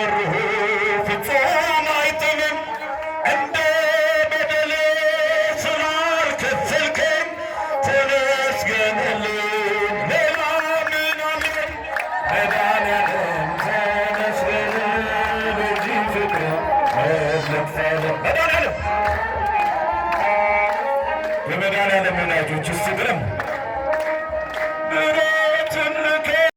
ርኅሩኅ ፍጹም አይጥልም እንደ በደሌ ስላልከፈልከኝ ተመስገንልኝ። ሌላ ምን አለኝ መድኃኒዓለም ተመስገን ልጅ ፍቅር መለክታለ መድኃኒዓለም የመድኃኒዓለም ወዳጆች እስቲ ብለም